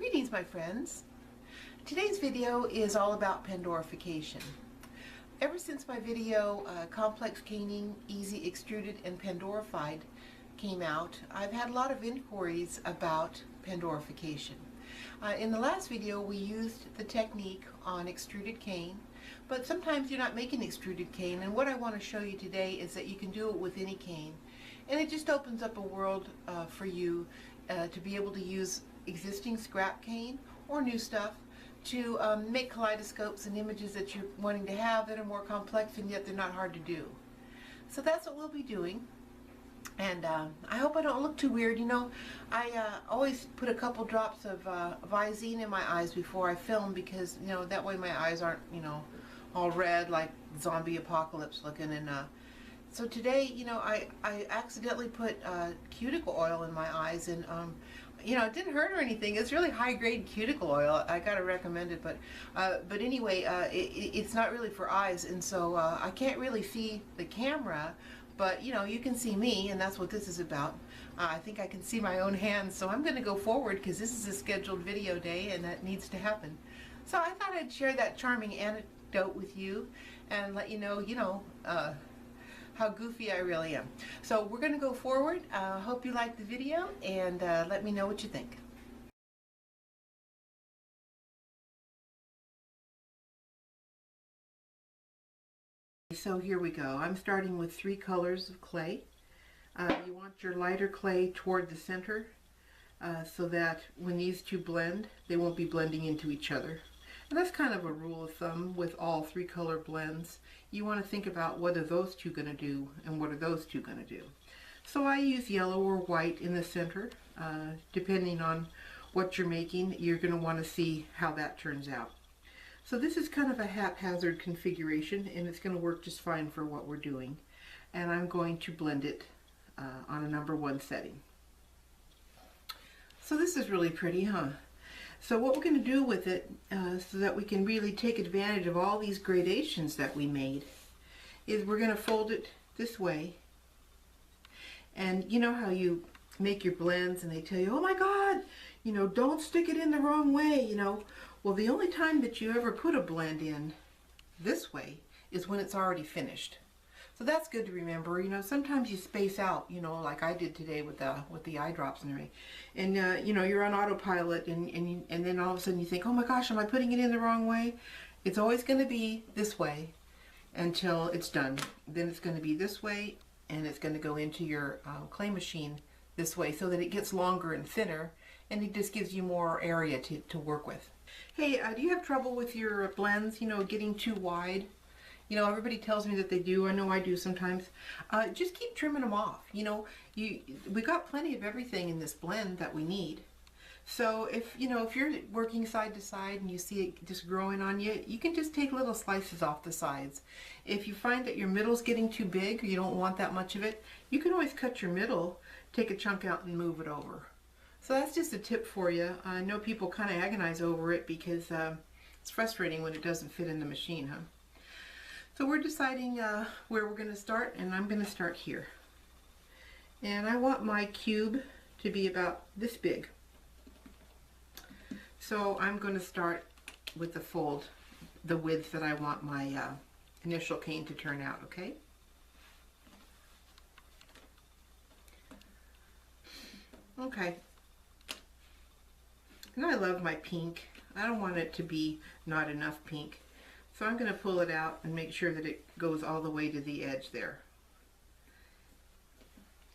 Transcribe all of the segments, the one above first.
Greetings, my friends. Today's video is all about Pandorification. Ever since my video Complex Caning, Easy Extruded and Pandorified came out, I've had a lot of inquiries about Pandorification. In the last video we used the technique on extruded cane, but sometimes you're not making extruded cane, and what I want to show you today is that you can do it with any cane, and it just opens up a world for you to be able to use existing scrap cane or new stuff to make kaleidoscopes and images that you're wanting to have that are more complex and yet they're not hard to do. So that's what we'll be doing. And I hope I don't look too weird. You know, I always put a couple drops of Visine in my eyes before I film, because, you know, that way my eyes aren't, you know, all red like zombie apocalypse looking. And so today, you know, I accidentally put cuticle oil in my eyes, and you know, it didn't hurt or anything. It's really high-grade cuticle oil. I gotta recommend it, but anyway, it's not really for eyes, and so I can't really see the camera, but you know, you can see me, and that's what this is about. I think I can see my own hands, so I'm gonna go forward because this is a scheduled video day, and that needs to happen. So I thought I'd share that charming anecdote with you and let you know, how goofy I really am. So we're going to go forward. Hope you like the video, and let me know what you think. So here we go. I'm starting with 3 colors of clay. You want your lighter clay toward the center so that when these two blend, they won't be blending into each other. And that's kind of a rule of thumb with all 3 color blends. You want to think about what are those two going to do and what are those two going to do. So I use yellow or white in the center. Depending on what you're making, you're going to want to see how that turns out. So this is kind of a haphazard configuration, and it's going to work just fine for what we're doing. And I'm going to blend it on a number 1 setting. So this is really pretty, huh? So what we're going to do with it, so that we can really take advantage of all these gradations that we made, is we're going to fold it this way. And you know how you make your blends and they tell you, oh my God, you know, don't stick it in the wrong way, you know. Well, the only time that you ever put a blend in this way is when it's already finished. So that's good to remember. You know, sometimes you space out, you know, like I did today with the eye drops and everything. And you know, you're on autopilot, and then all of a sudden you think, oh my gosh, am I putting it in the wrong way? It's always going to be this way until it's done. Then it's going to be this way, and it's going to go into your clay machine this way, so that it gets longer and thinner, and it just gives you more area to work with. Hey, do you have trouble with your blends, you know, getting too wide? You know, everybody tells me that they do. I know I do sometimes. Just keep trimming them off. You know, we got plenty of everything in this blend that we need. So if, you know, if you're working side to side and you see it just growing on you, you can just take little slices off the sides. If you find that your middle's getting too big, or you don't want that much of it, you can always cut your middle, take a chunk out and move it over. So that's just a tip for you. I know people kind of agonize over it because it's frustrating when it doesn't fit in the machine, huh? So we're deciding where we're going to start, and I'm going to start here. And I want my cube to be about this big. So I'm going to start with the fold, the width that I want my initial cane to turn out, okay? Okay. And I love my pink. I don't want it to be not enough pink. So I'm going to pull it out and make sure that it goes all the way to the edge there.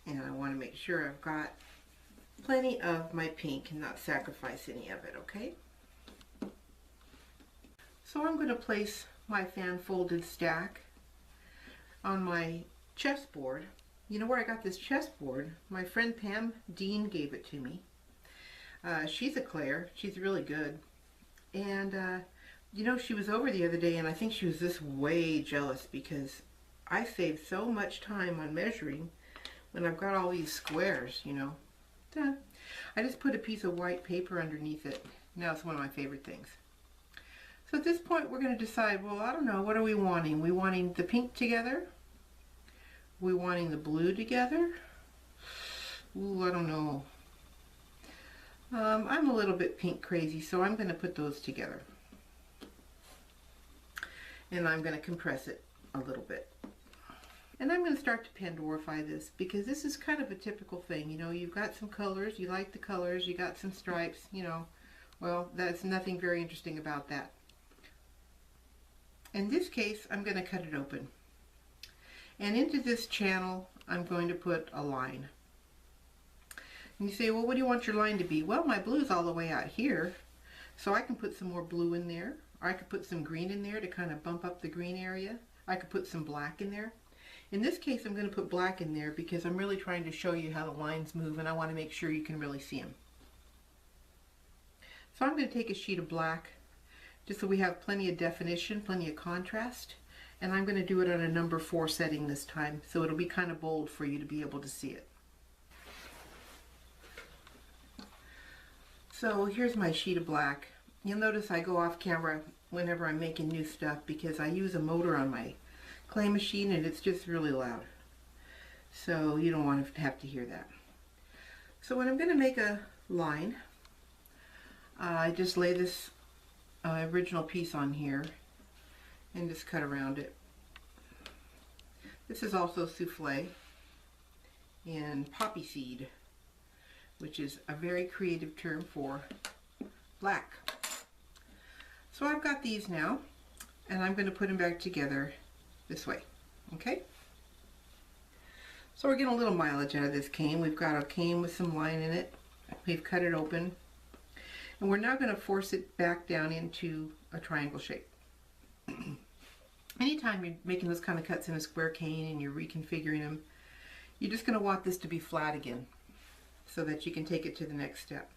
And I want to make sure I've got plenty of my pink and not sacrifice any of it, okay? So I'm going to place my fan folded stack on my chessboard. You know where I got this chessboard? My friend Pam Dean gave it to me. She's a clayer. She's really good. And you know, she was over the other day, and I think she was this way jealous because I saved so much time on measuring when I've got all these squares, you know. I just put a piece of white paper underneath it. Now it's one of my favorite things. So at this point we're going to decide, well, I don't know, what are we wanting? We wanting the pink together? We wanting the blue together? Ooh, I don't know. I'm a little bit pink crazy, so I'm going to put those together. And I'm going to compress it a little bit. And I'm going to start to Pandorafy this, because this is kind of a typical thing. You know, you've got some colors, you like the colors, you got some stripes, you know. Well, that's nothing very interesting about that. In this case, I'm going to cut it open. And into this channel, I'm going to put a line. And you say, well, what do you want your line to be? Well, my blue's all the way out here, so I can put some more blue in there. Or I could put some green in there to kind of bump up the green area. I could put some black in there. In this case, I'm going to put black in there because I'm really trying to show you how the lines move, and I want to make sure you can really see them. So I'm going to take a sheet of black, just so we have plenty of definition, plenty of contrast, and I'm going to do it on a number 4 setting this time, so it'll be kind of bold for you to be able to see it. So here's my sheet of black. You'll notice I go off camera whenever I'm making new stuff because I use a motor on my clay machine and it's just really loud. So you don't want to have to hear that. So when I'm going to make a line, I just lay this original piece on here and just cut around it. This is also souffle and poppy seed, which is a very creative term for black. So I've got these now, and I'm going to put them back together this way, okay? So we're getting a little mileage out of this cane. We've got a cane with some line in it. We've cut it open, and we're now going to force it back down into a triangle shape. Anytime you're making those kind of cuts in a square cane and you're reconfiguring them, you're just going to want this to be flat again so that you can take it to the next step.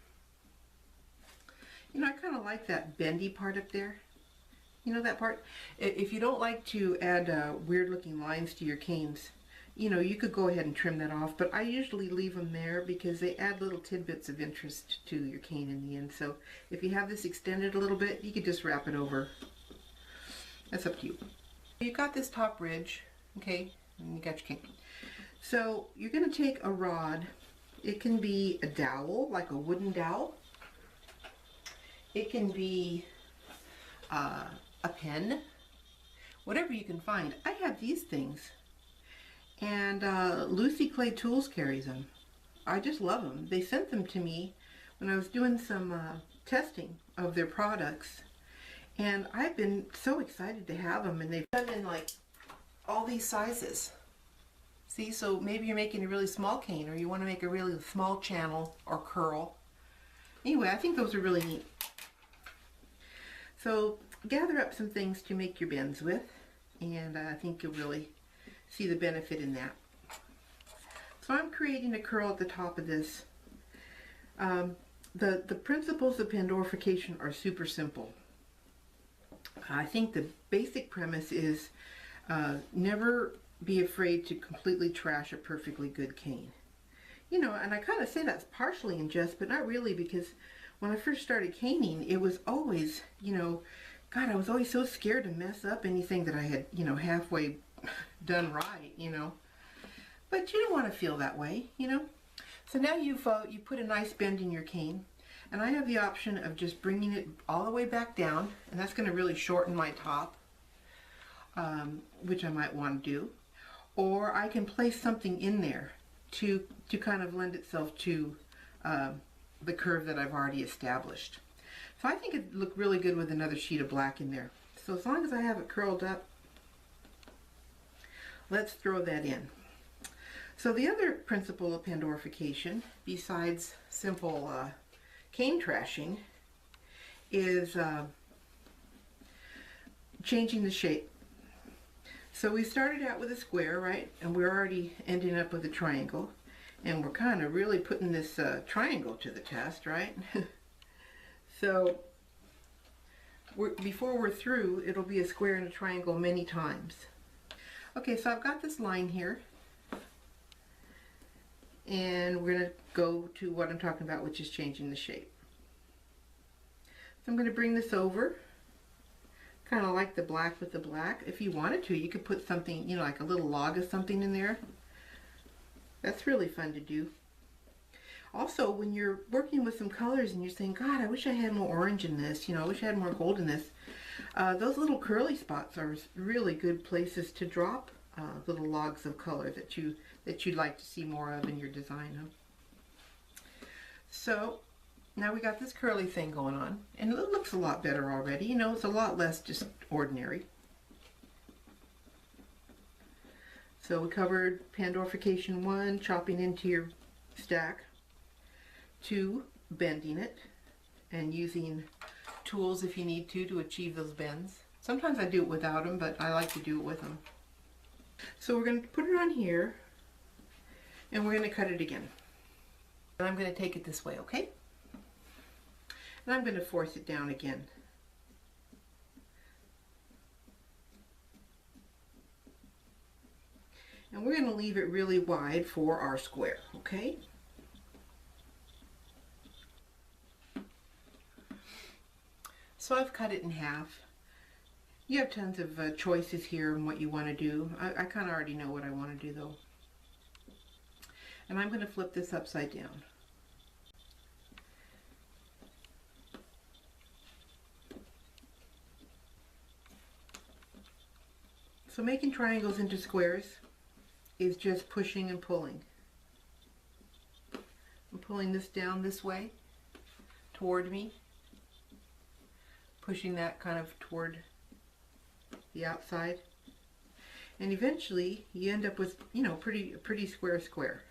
You know, I kind of like that bendy part up there. You know that part? If you don't like to add weird looking lines to your canes, you know, you could go ahead and trim that off, but I usually leave them there because they add little tidbits of interest to your cane in the end. So if you have this extended a little bit, you could just wrap it over. That's up to you. You've got this top ridge, okay, and you got your cane. So you're going to take a rod. It can be a dowel, like a wooden dowel. It can be a pen, whatever you can find. I have these things, and Lucy Clay Tools carries them. I just love them. They sent them to me when I was doing some testing of their products, and I've been so excited to have them, and they've done in like all these sizes. See, so maybe you're making a really small cane, or you want to make a really small channel or curl. Anyway, I think those are really neat. So gather up some things to make your bends with, and I think you'll really see the benefit in that. So I'm creating a curl at the top of this. The principles of Pandorification are super simple. I think the basic premise is never be afraid to completely trash a perfectly good cane. You know, and I kind of say that's partially in jest, but not really, because when I first started caning, it was always, you know, God, I was always so scared to mess up anything that I had, you know, halfway done right, you know. But you don't want to feel that way, you know. So now you put a nice bend in your cane, and I have the option of just bringing it all the way back down, and that's going to really shorten my top, which I might want to do. Or I can place something in there to kind of lend itself to the curve that I've already established. So I think it'd look really good with another sheet of black in there. So as long as I have it curled up, let's throw that in. So the other principle of Pandorification, besides simple cane trashing, is changing the shape. So we started out with a square, right? And we're already ending up with a triangle. And we're kind of really putting this triangle to the test, right? So before we're through, it'll be a square and a triangle many times. Okay, so I've got this line here. And we're going to go to what I'm talking about, which is changing the shape. So I'm going to bring this over. Kind of like the black with the black. If you wanted to, you could put something, you know, like a little log of something in there. That's really fun to do. Also, when you're working with some colors and you're saying, God, I wish I had more orange in this, you know, I wish I had more gold in this, those little curly spots are really good places to drop little logs of color that you'd like to see more of in your design. Huh? So now we got this curly thing going on, and it looks a lot better already. You know, it's a lot less just ordinary. So we covered Pandorification 1, chopping into your stack, 2, bending it, and using tools if you need to achieve those bends. Sometimes I do it without them, but I like to do it with them. So we're going to put it on here, and we're going to cut it again. And I'm going to take it this way, okay? And I'm going to force it down again. And we're going to leave it really wide for our square, okay? So I've cut it in half. You have tons of choices here on what you want to do. I kind of already know what I want to do though. And I'm going to flip this upside down. So making triangles into squares is just pushing and pulling. I'm pulling this down this way toward me, pushing that kind of toward the outside, and eventually you end up with, you know, a pretty square.